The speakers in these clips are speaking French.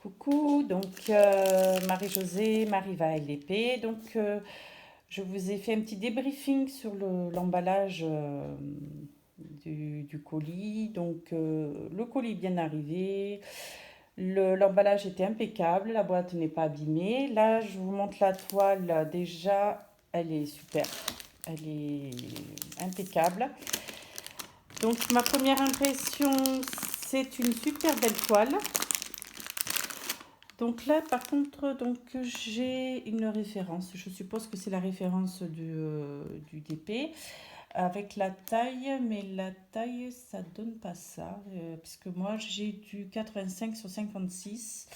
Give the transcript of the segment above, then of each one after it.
Coucou, donc Marie-Josée, Mariva LDP. Donc je vous ai fait un petit débriefing sur l'emballage du colis. Donc le colis est bien arrivé, l'emballage était impeccable, la boîte n'est pas abîmée. Là, je vous montre la toile, déjà, elle est super, elle est impeccable. Donc ma première impression, c'est une super belle toile. Donc là, par contre, donc j'ai une référence. Je suppose que c'est la référence du DP avec la taille, mais la taille, ça donne pas ça, puisque moi j'ai du 85 sur 56.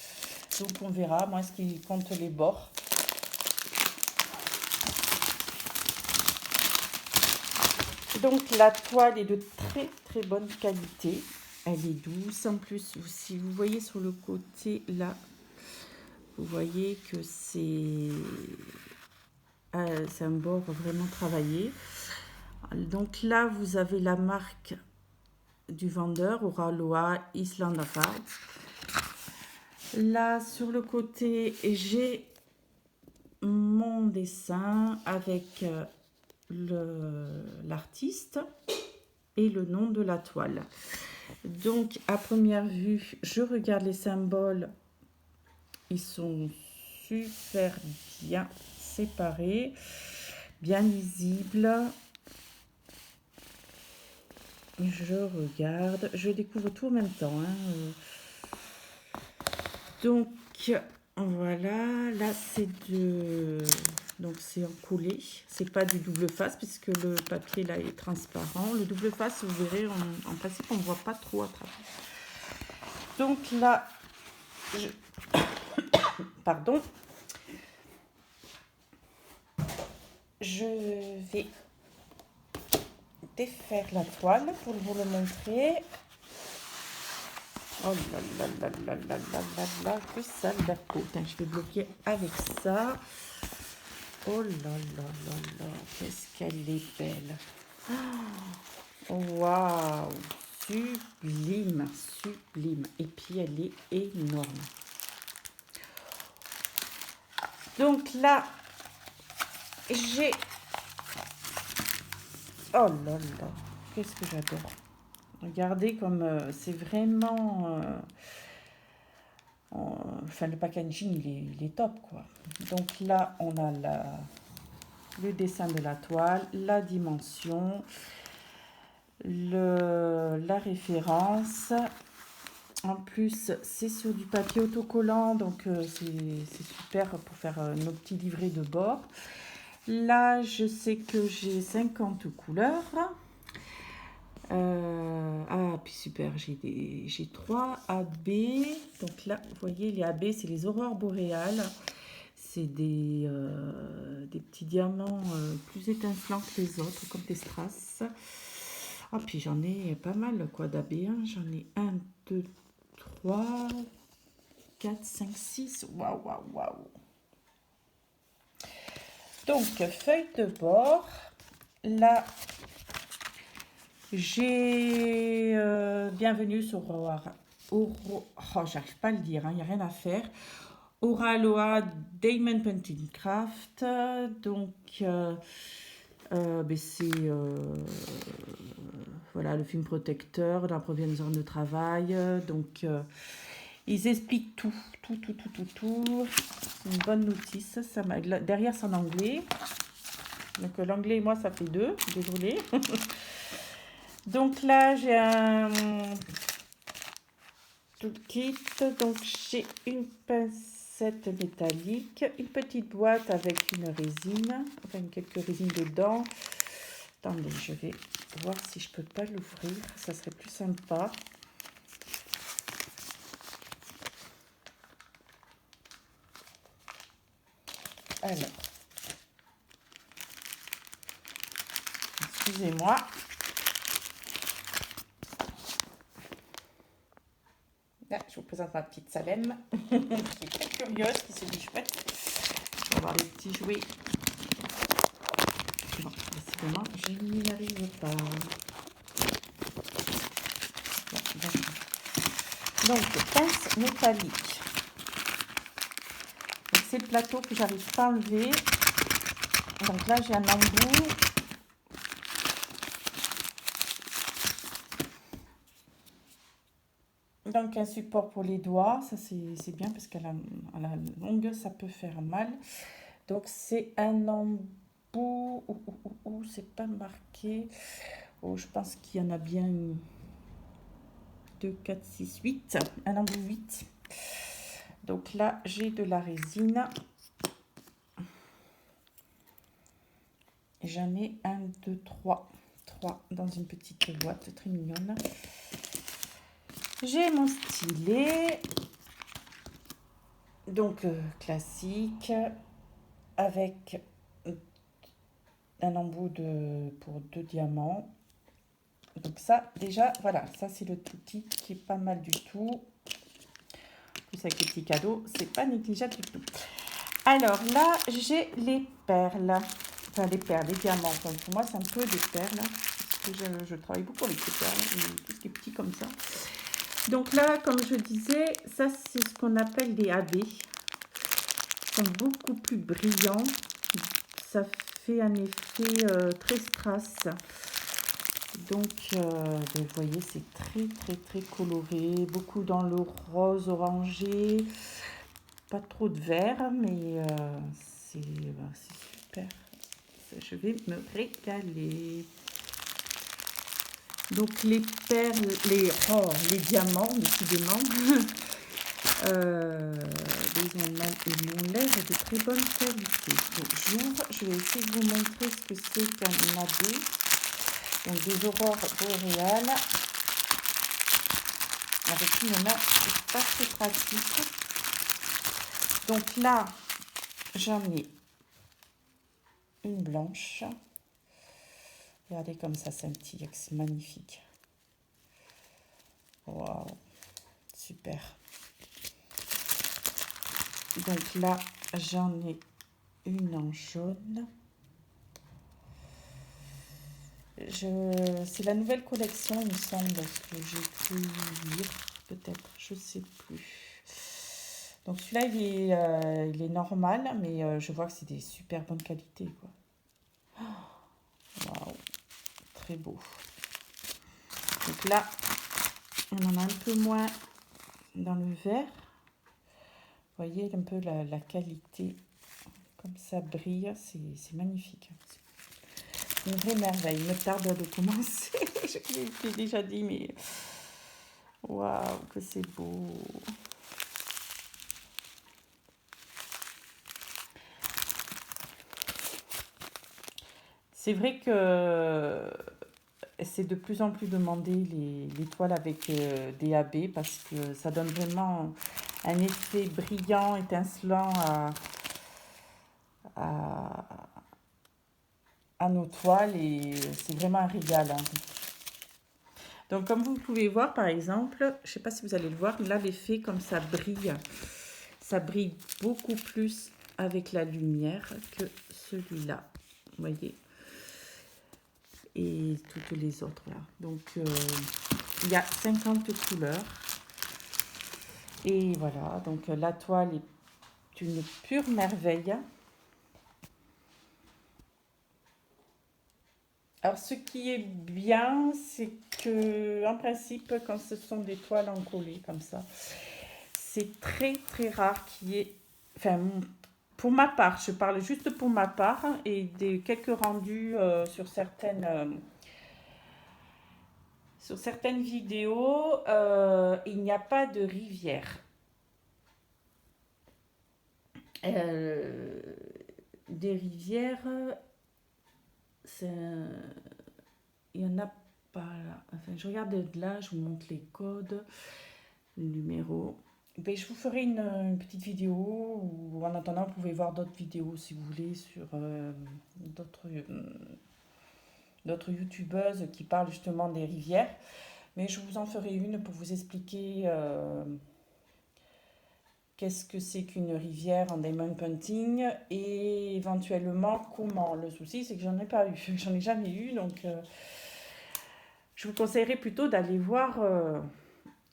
Donc on verra. Moi, ce qui compte les bords. Donc la toile est de très très bonne qualité. Elle est douce. En plus, si vous voyez sur le côté là, vous voyez que c'est un bord vraiment travaillé. Donc là, vous avez la marque du vendeur, Oraloa Island Art. Là, sur le côté, j'ai mon dessin avec l'artiste et le nom de la toile. Donc, à première vue, je regarde les symboles. Ils sont super bien séparés, bien lisibles. Je regarde, je découvre tout en même temps. Donc voilà, là c'est donc c'est en collé, c'est pas du double face puisque le papier là est transparent. Le double face, vous verrez, en principe on ne voit pas trop à travers. Donc là, pardon, je vais défaire la toile pour vous le montrer. Oh là là là là là là là là, que ça la peau. Je vais bloquer avec ça. Oh là là là là, qu'est-ce qu'elle est belle. Waouh, sublime, sublime. Et puis elle est énorme. Donc là, j'ai... Oh là là, qu'est-ce que j'adore. Regardez comme c'est vraiment... enfin, le packaging, il est top, quoi. Donc là, on a le dessin de la toile, la dimension, la référence. En plus, c'est sur du papier autocollant, donc c'est super pour faire nos petits livrets de bord. Là, je sais que j'ai 50 couleurs. Puis super, j'ai 3 AB. Donc là, vous voyez, les AB, c'est les aurores boréales. C'est des petits diamants plus étincelants que les autres, comme des strass. Puis j'en ai pas mal, quoi, d'AB. J'en ai 1, 2, 3, 4, 5, 6. Waouh, waouh, waouh. Donc, feuille de bord. Là, j'ai bienvenue sur j'arrive pas à le dire, il n'y a rien à faire. Oraloa Diamond Painting Craft. Donc, c'est voilà, le film protecteur, l'approvisionnement de travail. Donc, ils expliquent tout. Une bonne notice. Derrière, c'est en anglais. Donc, l'anglais et moi, ça fait 2. Désolée. Donc là, j'ai un kit. Donc, j'ai une pincette métallique, une petite boîte avec une résine, enfin quelques résines dedans. Attendez, je vais voir si je peux pas l'ouvrir, ça serait plus sympa. Alors, excusez-moi. Là, je vous présente ma petite Salem, qui est très curieuse, qui se dit chouette. On va voir les petits jouets. Bon, décidément, je n'y arrive pas. Donc, pince métallique. c'est le plateau que j'arrive pas à enlever. Donc là, j'ai un embout. Donc un support pour les doigts, ça c'est bien parce qu'à la longue, ça peut faire mal. Donc c'est un embout, c'est pas marqué. Oh, je pense qu'il y en a bien 2, 4, 6, 8. Un embout 8. Donc là, j'ai de la résine. J'en ai 1, 2, 3. 3 dans une petite boîte très mignonne. J'ai mon stylet. Donc classique. Avec un embout pour 2 diamants. Donc ça, déjà, voilà, ça c'est le outil qui est pas mal du tout. Plus avec les petits cadeaux, c'est pas négligeable du tout. Alors là, j'ai les perles. Enfin, les perles, les diamants. Enfin, pour moi, c'est un peu des perles. Parce que je travaille beaucoup avec les perles. Et tout ce qui est petit comme ça. Donc là, comme je disais, ça c'est ce qu'on appelle des AB. Ils sont beaucoup plus brillants. Ça fait un effet très strass. Donc, vous voyez, c'est très coloré. Beaucoup dans le rose orangé. Pas trop de vert, mais c'est super. Je vais me régaler. Donc, les perles, les diamants, décidément. Ils ont l'air de très bonne qualité. Donc, j'ouvre. Je vais essayer de vous montrer ce que c'est qu'un AB. Donc des aurores boréales. Avec une main, c'est pas très pratique. Donc là, j'en ai une blanche. Regardez comme ça scintille, c'est magnifique. Waouh, super. Donc là, j'en ai une en jaune. C'est la nouvelle collection, il me semble, que j'ai pu lire, peut-être, je sais plus. Donc celui-là, il est normal, mais je vois que c'est des super bonnes qualités, quoi. Waouh, très beau. Donc là, on en a un peu moins dans le vert. Vous voyez un peu la qualité, comme ça brille, c'est magnifique. Une vraie merveille. Il me tarde de commencer. Je l'ai déjà dit, mais waouh, que c'est beau. C'est vrai que c'est de plus en plus demandé les toiles avec des AB parce que ça donne vraiment un effet brillant, étincelant à nos toiles et c'est vraiment un régal, hein. Donc comme vous pouvez voir par exemple, je ne sais pas si vous allez le voir, là l'effet comme ça brille beaucoup plus avec la lumière que celui-là, vous voyez, et toutes les autres là. Donc il y a 50 couleurs et voilà, donc la toile est une pure merveille. Alors, ce qui est bien, c'est que, en principe, quand ce sont des toiles encollées comme ça, c'est très rare qu'il y ait, enfin, pour ma part, je parle juste pour ma part, et des quelques rendus sur certaines vidéos, il n'y a pas de rivière. Des rivières, il n'y en a pas là. Enfin, je regarde de là, je vous montre les codes, le numéro. Ben, je vous ferai une petite vidéo, ou en attendant, vous pouvez voir d'autres vidéos si vous voulez sur d'autres youtubeuses qui parlent justement des rivières. Mais je vous en ferai une pour vous expliquer qu'est-ce que c'est qu'une rivière en diamond painting et éventuellement comment. Le souci, c'est que j'en ai pas eu, j'en ai jamais eu, donc je vous conseillerais plutôt d'aller voir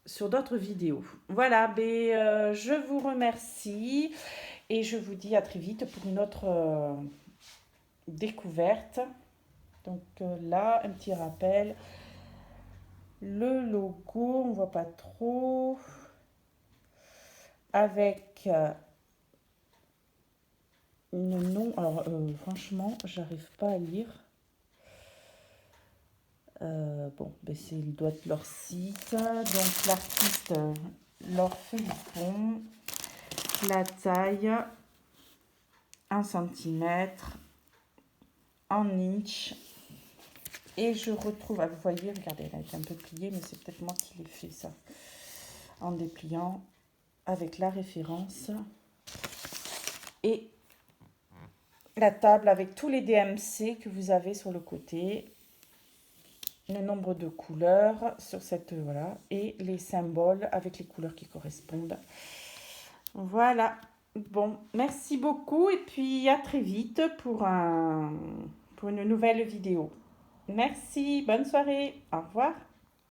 sur d'autres vidéos. Voilà, je vous remercie. Et je vous dis à très vite pour une autre découverte. Donc là, un petit rappel. Le logo, on voit pas trop. Avec nom. Alors franchement, j'arrive pas à lire. Bon, ben il doit être leur site. Donc l'artiste leur fait le fond. La taille 1 cm en inch. Et je retrouve, vous voyez, regardez, elle a été un peu pliée, mais c'est peut-être moi qui l'ai fait ça. En dépliant avec la référence. Et la table avec tous les DMC que vous avez sur le côté. Le nombre de couleurs sur cette, voilà. Et les symboles avec les couleurs qui correspondent. Voilà. Bon, merci beaucoup et puis à très vite pour une nouvelle vidéo. Merci, bonne soirée, au revoir.